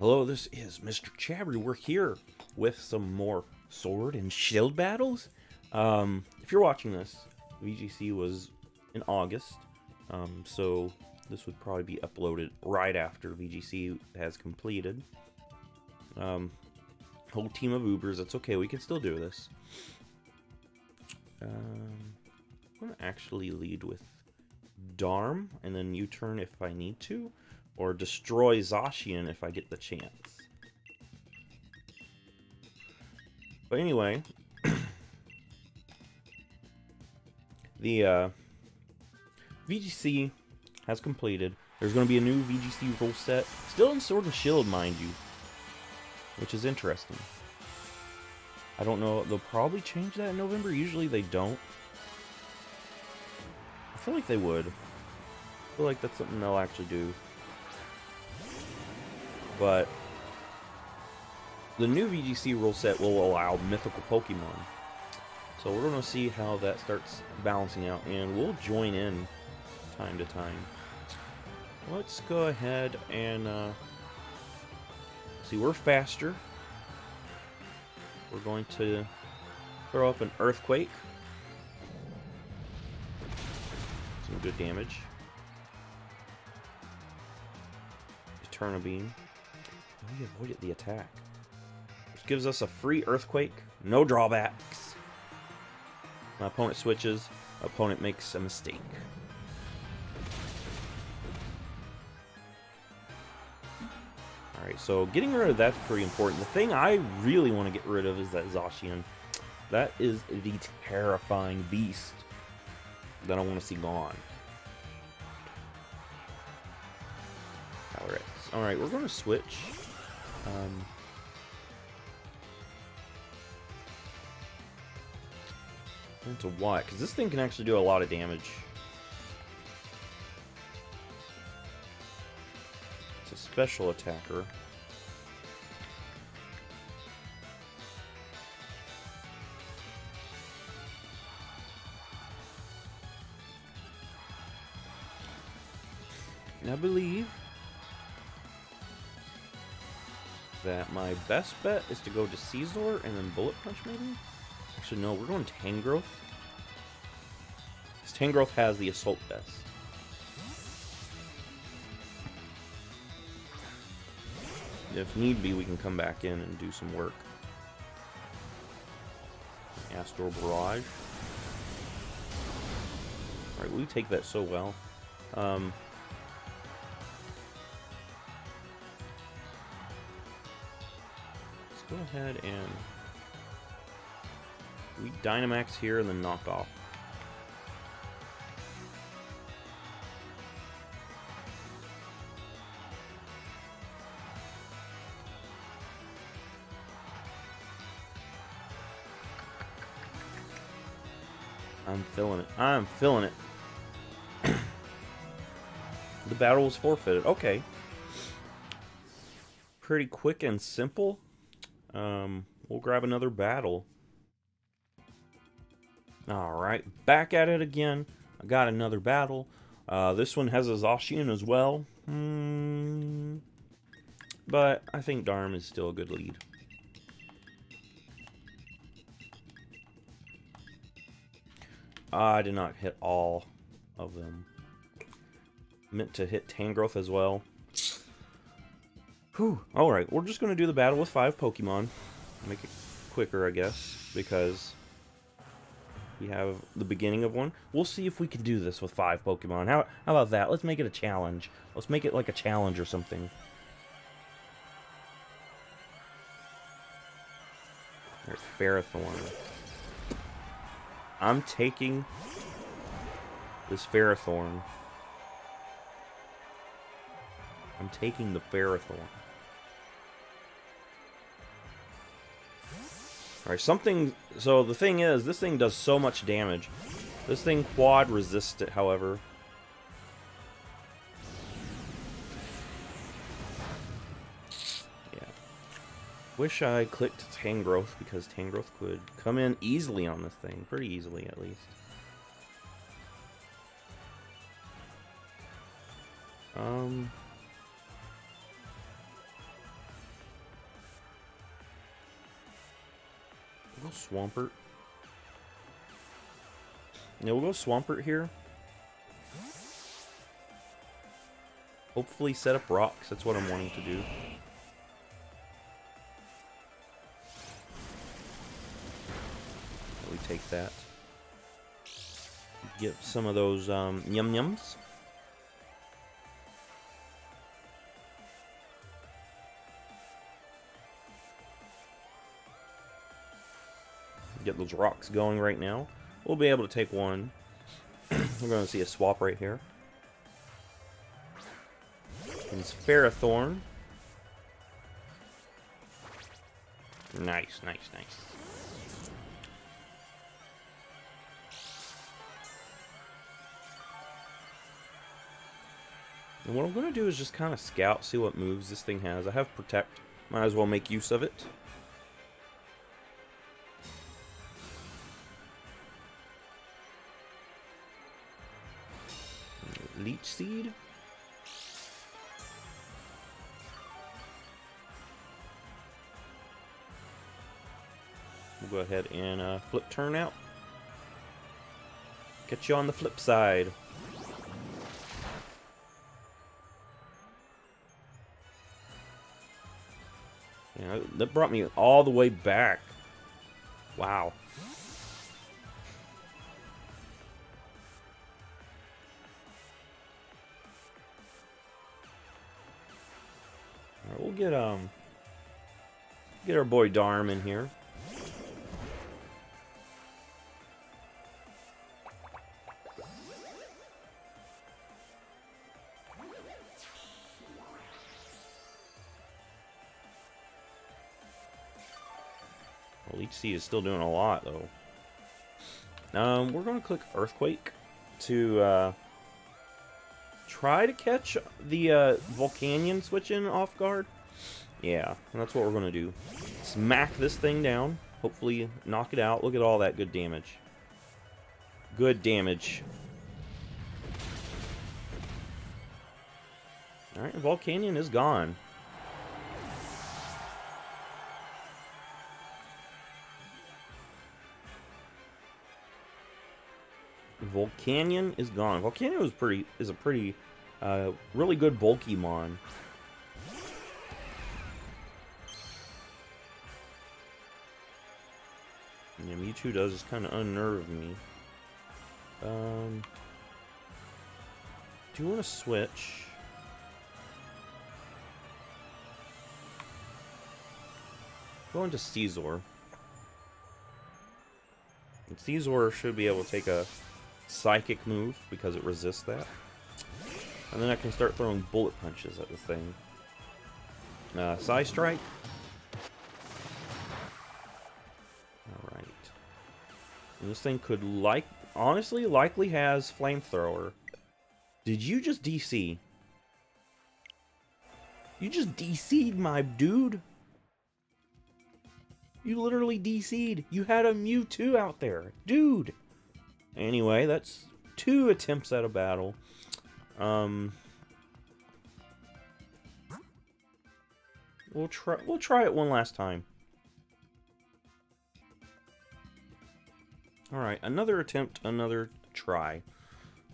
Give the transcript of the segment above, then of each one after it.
Hello, this is MrChabry. We're here with some more sword and shield battles. If you're watching this, VGC was in August, so this would probably be uploaded right after VGC has completed. Whole team of Ubers, that's okay, we can still do this. I'm going to actually lead with Darm, and then U-turn if I need to. Or destroy Zacian if I get the chance. But anyway, the VGC has completed. There's going to be a new VGC rule set, still in Sword and Shield, mind you, which is interesting. I don't know, they'll probably change that in November. Usually they don't. I feel like they would. I feel like that's something they'll actually do. But the new VGC rule set will allow mythical Pokemon. So we're going to see how that starts balancing out, and we'll join in time to time. Let's go ahead and see, we're faster. We're going to throw up an Earthquake. Some good damage. Turn a beam. We avoided the attack, which gives us a free Earthquake, no drawbacks. My opponent switches, opponent makes a mistake. Alright, so getting rid of that's pretty important. The thing I really want to get rid of is that Zacian. That is the terrifying beast that I want to see gone. Alright, we're going to switch. Into what? Because this thing can actually do a lot of damage. It's a special attacker. And I believe that my best bet is to go to Caesar and then Bullet Punch, maybe? Actually, no, we're going Tangrowth. Because Tangrowth has the Assault Vest. If need be, we can come back in and do some work. Astral Barrage. Alright, we take that so well. Go ahead and we Dynamax here and then knock off. I'm feeling it. I'm feeling it. The battle was forfeited. Okay. Pretty quick and simple. We'll grab another battle. Alright, back at it again. I got another battle. This one has a Zacian as well. But I think Darm is still a good lead. I did not hit all of them. Meant to hit Tangrowth as well. Whew. Alright, we're just going to do the battle with 5 Pokemon. Make it quicker, I guess, because we have the beginning of one. We'll see if we can do this with 5 Pokemon. How about that? Let's make it a challenge. Let's make it like a challenge or something. There's Ferrothorn. I'm taking this Ferrothorn. I'm taking the Ferrothorn. Alright, something... So, the thing is, this thing does so much damage. This thing quad resists it, however. Yeah. Wish I clicked Tangrowth, because Tangrowth could come in easily on this thing. Pretty easily, at least. Swampert. Yeah, we'll go Swampert here. Hopefully set up rocks. That's what I'm wanting to do. We take that. Get some of those yum-yums. Get those rocks going right now. We'll be able to take one. We're going to see a swap right here. It's Ferrothorn. Nice, nice, nice. And what I'm going to do is just kind of scout, see what moves this thing has. I have Protect. Might as well make use of it. Leech Seed. We'll go ahead and flip turn out. Get you on the flip side. Yeah, that brought me all the way back. Wow. All right, we'll get our boy Darm in here. Leech Seed is still doing a lot, though. We're going to click Earthquake to try to catch the Volcanion switching off guard. Yeah, that's what we're going to do. Smack this thing down. Hopefully knock it out. Look at all that good damage. Good damage. Alright, Volcanion is gone. Volcanion is gone. Volcanion is a pretty really good bulky mon. Yeah, Mewtwo does just kind of unnerve me. Do you want to switch? Go into Caesar. And Caesar should be able to take a Psychic move because it resists that. And then I can start throwing bullet punches at the thing. Psy Strike. Alright. And this thing could honestly likely has Flamethrower. Did you just DC? You just DC'd my dude. You literally DC'd. You had a Mewtwo out there. Dude. Anyway, that's 2 attempts at a battle. We'll try it one last time. Alright, another attempt, another try.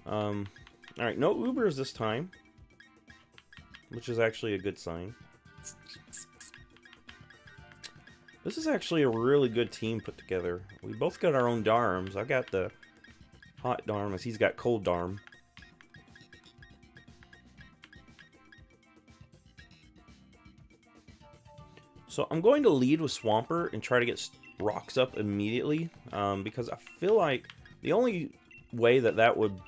Alright, no Ubers this time. Which is actually a good sign. This is actually a really good team put together. We both got our own Darms. I got the Hot Darm as he's got Cold Darm. So I'm going to lead with Swampert and try to get rocks up immediately. Because I feel like the only way that would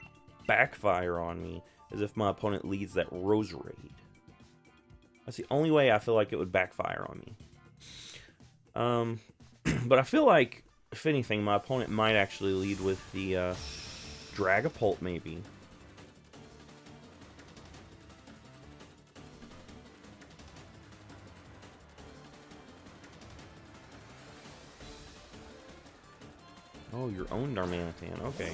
backfire on me is if my opponent leads that Roserade. That's the only way I feel like it would backfire on me. But I feel like, if anything, my opponent might actually lead with the Dragapult, maybe. Oh, your own Darmanitan. Okay.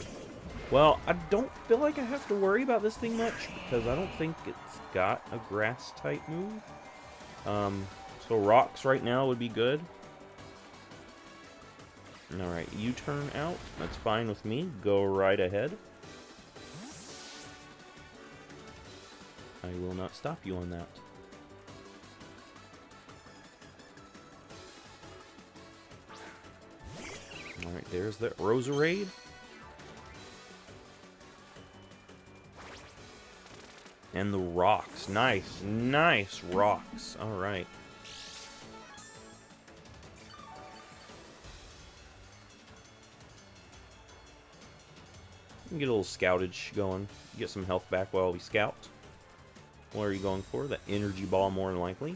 Well, I don't feel like I have to worry about this thing much, because I don't think it's got a Grass-type move. So Rocks right now would be good. Alright, you turn out. That's fine with me. Go right ahead. I will not stop you on that. Alright, there's that Roserade. And the rocks. Nice, nice rocks. Alright. Get a little scoutage going. Get some health back while we scout. What are you going for? The energy ball, more than likely.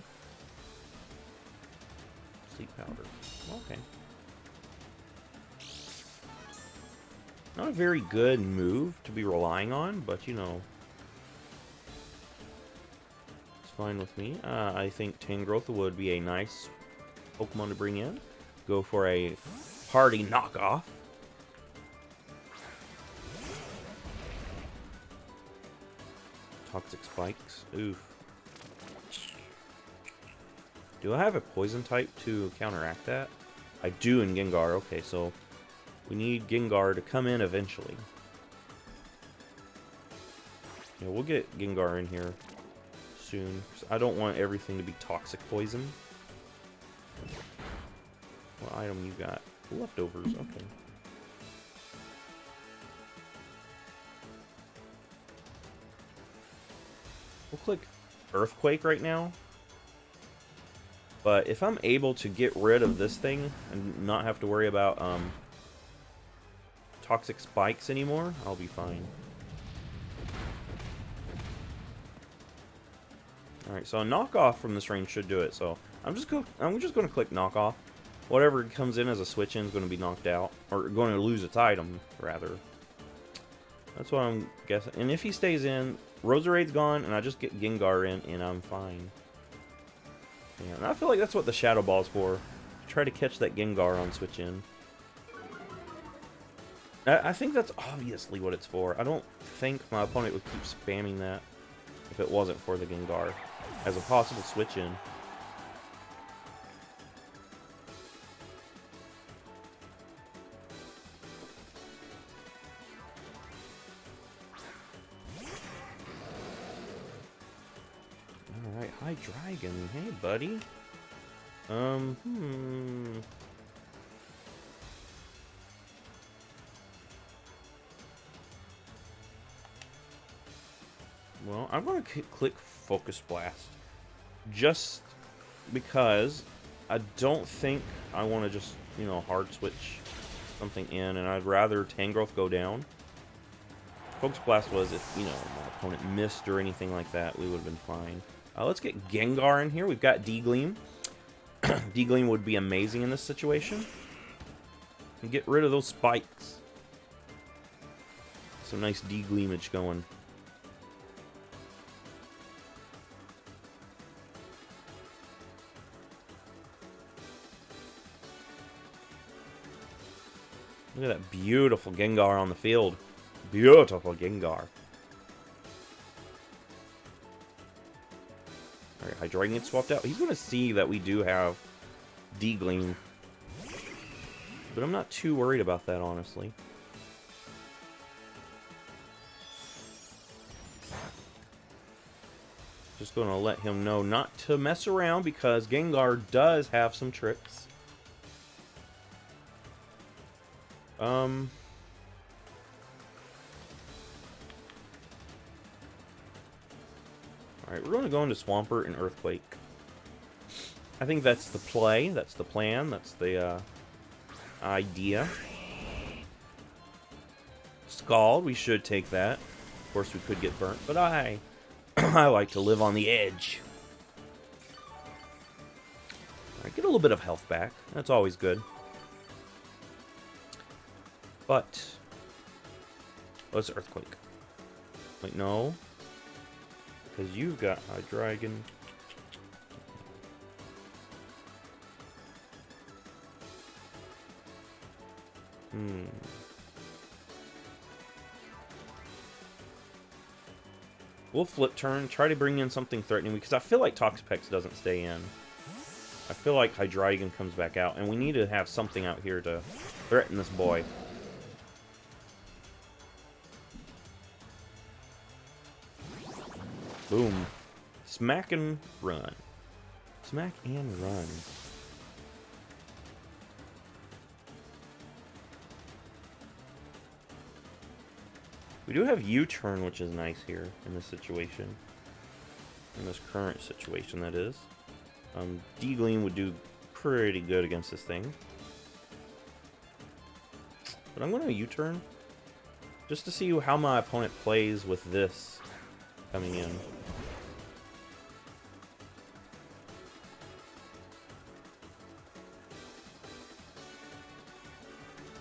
Sleep powder. Okay. Not a very good move to be relying on, but you know, it's fine with me. I think Tangrowth would be a nice Pokemon to bring in. Go for a hardy knockoff. Toxic spikes. Oof. Do I have a poison type to counteract that? I do in Gengar. Okay, so we need Gengar to come in eventually. Yeah, we'll get Gengar in here soon. I don't want everything to be toxic poison. What item you got? Leftovers. Okay. We'll click Earthquake right now. But if I'm able to get rid of this thing and not have to worry about toxic spikes anymore, I'll be fine. Alright, so a knockoff from this range should do it. So I'm just going to click knockoff. Whatever comes in as a switch in is going to be knocked out, or going to lose its item rather. That's what I'm guessing. And if he stays in, Roserade's gone, and I just get Gengar in, and I'm fine. Yeah, and I feel like that's what the Shadow Ball's for. Try to catch that Gengar on switch in. I think that's obviously what it's for. I don't think my opponent would keep spamming that if it wasn't for the Gengar as a possible switch in. Alright, hi Dragon. Hey buddy. Well, I'm going to click Focus Blast. Just because I don't think I want to just, you know, hard switch something in, and I'd rather Tangrowth go down. Focus Blast was if, you know, my opponent missed or anything like that, we would have been fine. Let's get Gengar in here. We've got D-Gleam. D-Gleam would be amazing in this situation. And get rid of those spikes. Some nice D-Gleamage going. Look at that beautiful Gengar on the field. Beautiful Gengar. Alright, Hydreigon gets swapped out. He's going to see that we do have D-Gleam. But I'm not too worried about that, honestly. Just going to let him know not to mess around because Gengar does have some tricks. Alright, we're going to go into Swampert and Earthquake. I think that's the play, that's the plan, that's the idea. Scald, we should take that. Of course, we could get burnt, but I like to live on the edge. Alright, get a little bit of health back. That's always good. But let's Earthquake. Wait, no. Because you've got Hydreigon. We'll flip turn, try to bring in something threatening, because I feel like Toxapex doesn't stay in. I feel like Hydreigon comes back out, and we need to have something out here to threaten this boy. Boom. Smack and run. Smack and run. We do have U-turn, which is nice here in this situation. In this current situation, that is. D-Gleam would do pretty good against this thing. But I'm going to U-turn. Just to see how my opponent plays with this coming in.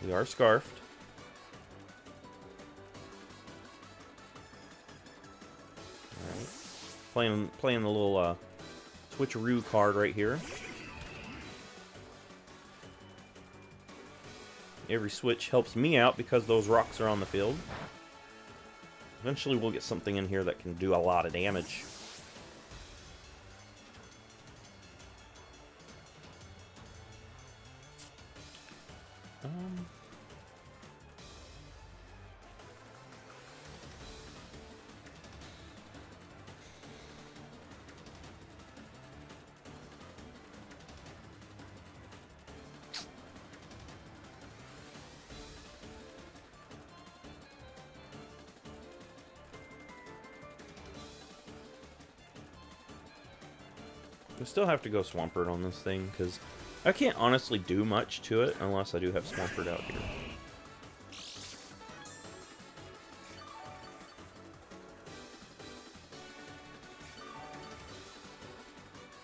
We are scarfed. Alright. Playing the little switcheroo card right here. Every switch helps me out because those rocks are on the field. Eventually we'll get something in here that can do a lot of damage. I still have to go Swampert on this thing, because I can't honestly do much to it unless I do have Swampert out here.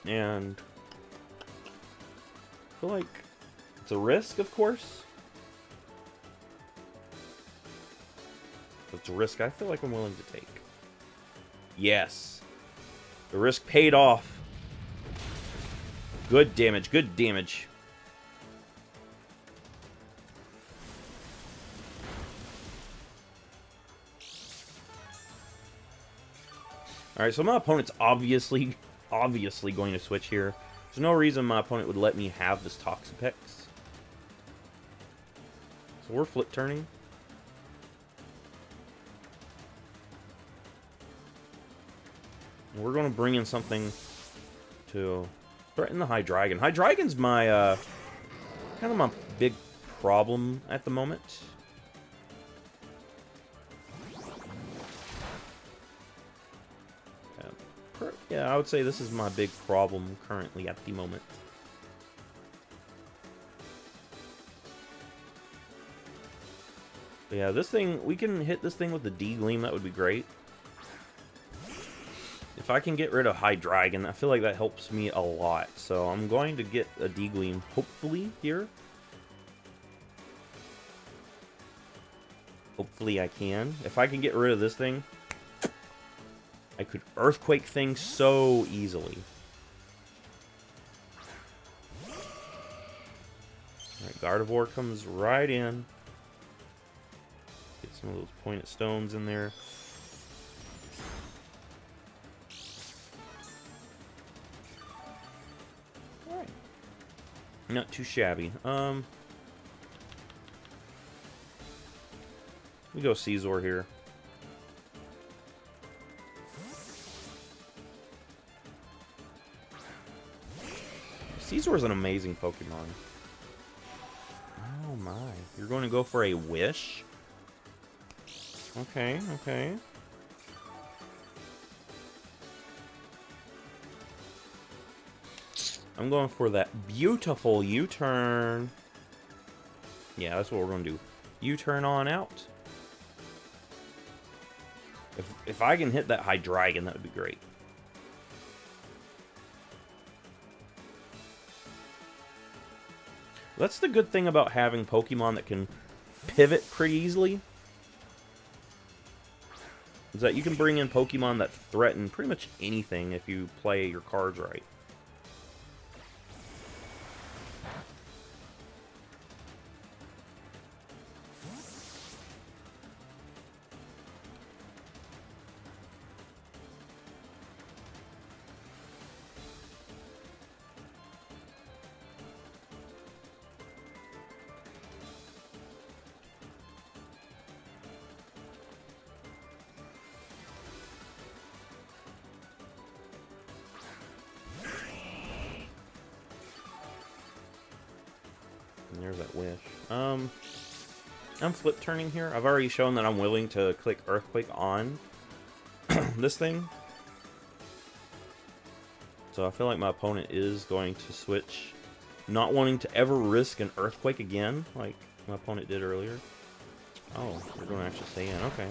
And I feel like it's a risk, of course. It's a risk I feel like I'm willing to take. Yes. The risk paid off. Good damage, good damage. Alright, so my opponent's obviously going to switch here. There's no reason my opponent would let me have this Toxapex. So we're flip turning. We're going to bring in something to threaten the Hydreigon. Hydreigon's my, kind of my big problem at the moment. Yeah, I would say this is my big problem currently at the moment. But yeah, this thing, we can hit this thing with the D-Gleam, that would be great. If I can get rid of Hydreigon, I feel like that helps me a lot. So I'm going to get a D-Gleam, hopefully, here. Hopefully I can. If I can get rid of this thing, I could Earthquake things so easily. Alright, Gardevoir comes right in. Get some of those pointed stones in there. Alright. Not too shabby. We go Caesar here. Caesar is an amazing Pokemon. Oh my. You're going to go for a Wish? Okay, okay. I'm going for that beautiful U-turn. Yeah, that's what we're going to do. U-turn on out. If I can hit that Hydreigon, that would be great. That's the good thing about having Pokemon that can pivot pretty easily. Is that you can bring in Pokemon that threaten pretty much anything if you play your cards right. There's that wish. I'm flip turning here. I've already shown that I'm willing to click Earthquake on this thing. So I feel like my opponent is going to switch, not wanting to ever risk an Earthquake again, like my opponent did earlier. Oh, they're going to actually stay in. Okay.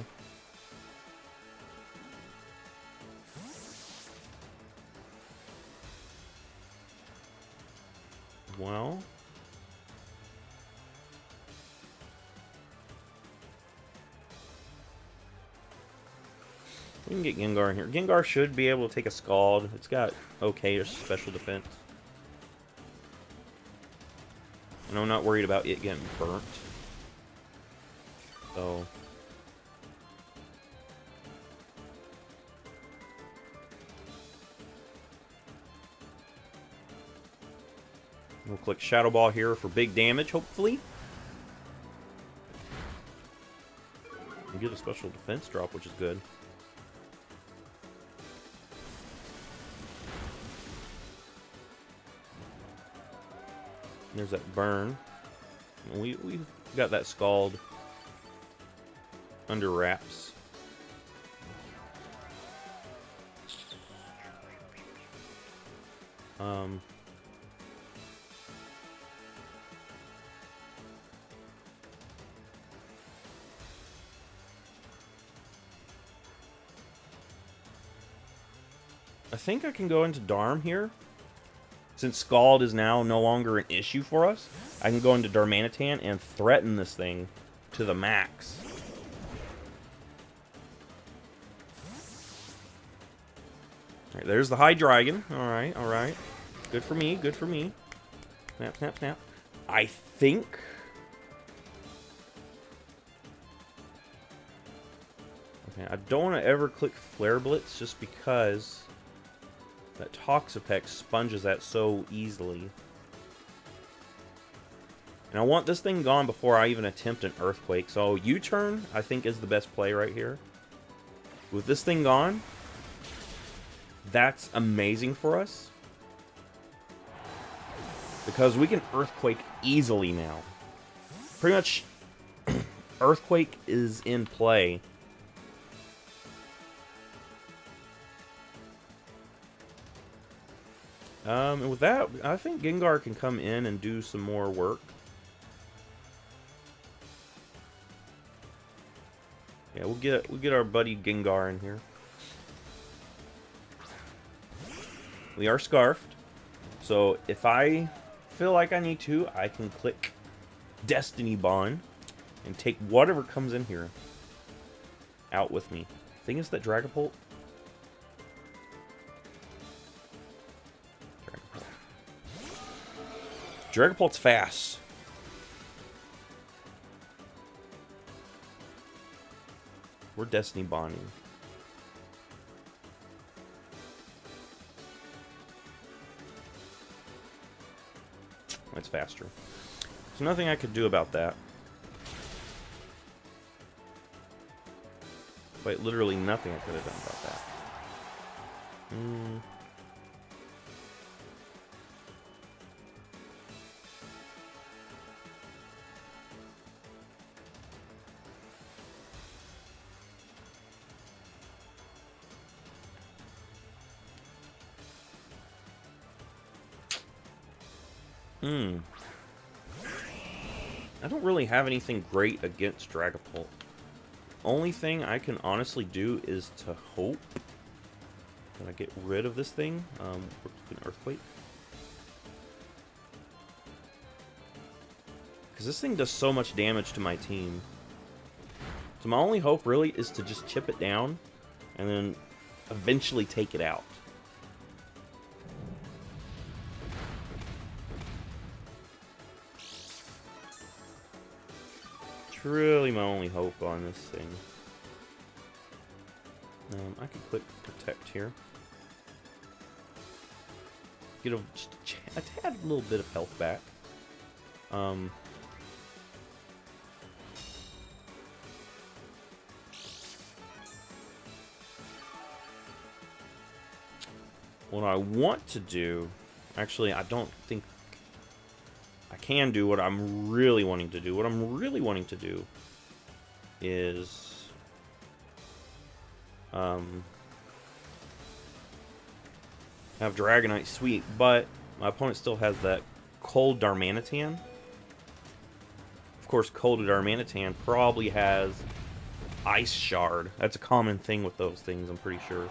Well, we can get Gengar in here. Gengar should be able to take a Scald. It's got okay special defense. And I'm not worried about it getting burnt. So we'll click Shadow Ball here for big damage, hopefully. We get a special defense drop, which is good. There's that burn. We've got that Scald under wraps. I think I can go into Darm here. Since Scald is now no longer an issue for us, I can go into Darmanitan and threaten this thing to the max. Alright, there's the Hydreigon. Alright, alright. Good for me, good for me. Snap, snap, snap. I think... Okay, I don't want to ever click Flare Blitz just because that Toxapex sponges that so easily. And I want this thing gone before I even attempt an Earthquake. So U-turn, I think, is the best play right here. With this thing gone, that's amazing for us. Because we can Earthquake easily now. Pretty much, Earthquake is in play. And with that, I think Gengar can come in and do some more work. Yeah, we'll get our buddy Gengar in here. We are Scarfed, so if I feel like I need to, I can click Destiny Bond and take whatever comes in here out with me. Thing is that Dragapult. Dragapult's fast. We're Destiny Bonding. That's faster. There's nothing I could do about that. Quite literally nothing I could have done about that. I don't really have anything great against Dragapult. Only thing I can honestly do is to hope that I get rid of this thing. We're clicking Earthquake. Because this thing does so much damage to my team. So my only hope really is to just chip it down and then eventually take it out. Really my only hope on this thing. I can click Protect here. Get just a tad little bit of health back. What I want to do, actually, I don't think I can do what I'm really wanting to do. What I'm really wanting to do is have Dragonite Sweep, but my opponent still has that Cold Darmanitan. Of course, Cold Darmanitan probably has Ice Shard. That's a common thing with those things, I'm pretty sure.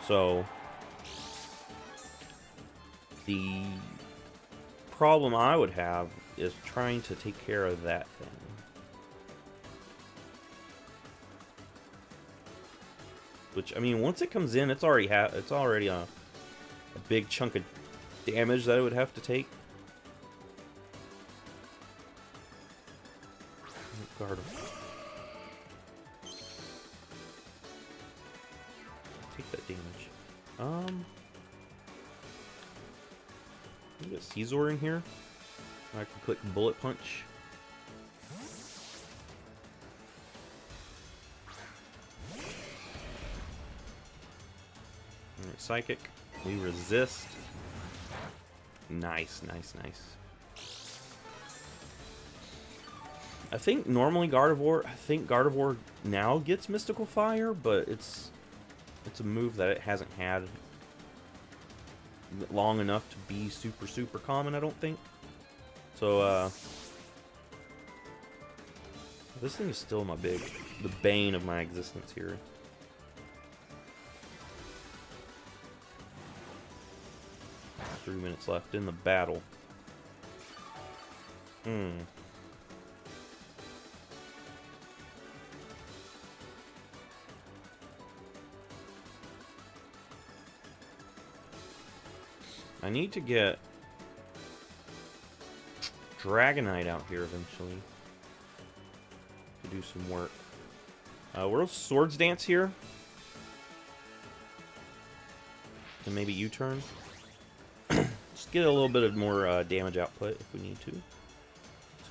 So, the problem I would have is trying to take care of that thing. Which, I mean, once it comes in, it's already a big chunk of damage that it would have to take. Guard. Take that damage. We got Caesar in here. I can click Bullet Punch. Alright, Psychic. We resist. Nice, nice, nice. I think normally Gardevoir now gets Mystical Fire, but it's a move that it hasn't had long enough to be super common, I don't think. So this thing is still the bane of my existence here. 3 minutes left in the battle. I need to get Dragonite out here eventually to do some work. We'll Swords Dance here. And maybe U-turn. Just get a little bit of more damage output if we need to.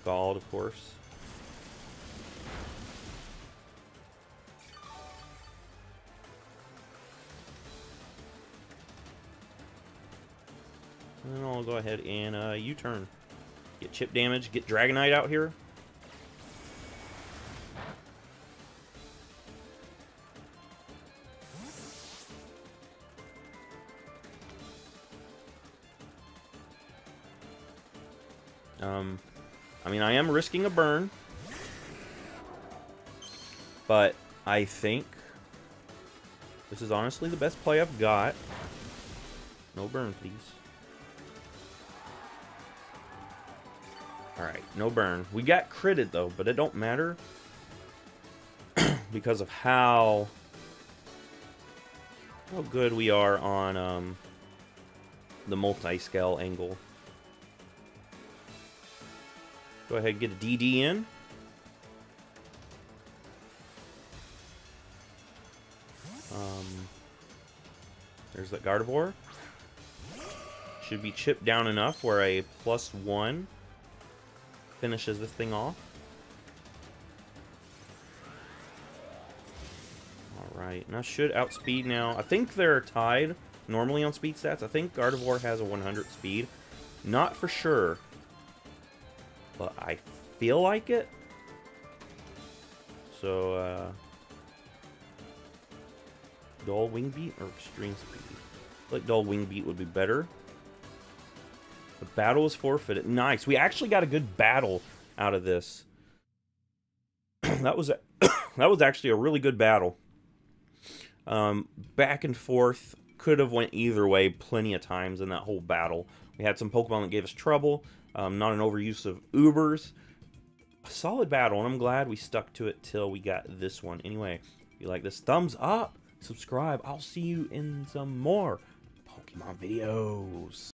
Scald, of course. And then I'll go ahead and U-turn. Get chip damage, get Dragonite out here. I mean, I am risking a burn, but I think this is honestly the best play I've got. No burn, please. Alright, no burn. We got critted, though, but it don't matter because of how good we are on the multi-scale angle. Go ahead and get a DD in. There's that Gardevoir. Should be chipped down enough where a +1 finishes this thing off. Alright, now should outspeed now. I think they're tied normally on speed stats. I think Gardevoir has a 100 speed. Not for sure, but I feel like it. So, Dull Wing Beat or Extreme Speed? I feel like Dull Wing Beat would be better. The battle is forfeited. Nice. We actually got a good battle out of this. That was actually a really good battle. Back and forth. Could have went either way plenty of times in that whole battle. We had some Pokemon that gave us trouble. Not an overuse of Ubers. A solid battle, and I'm glad we stuck to it till we got this one. Anyway, if you like this, thumbs up, subscribe. I'll see you in some more Pokemon videos.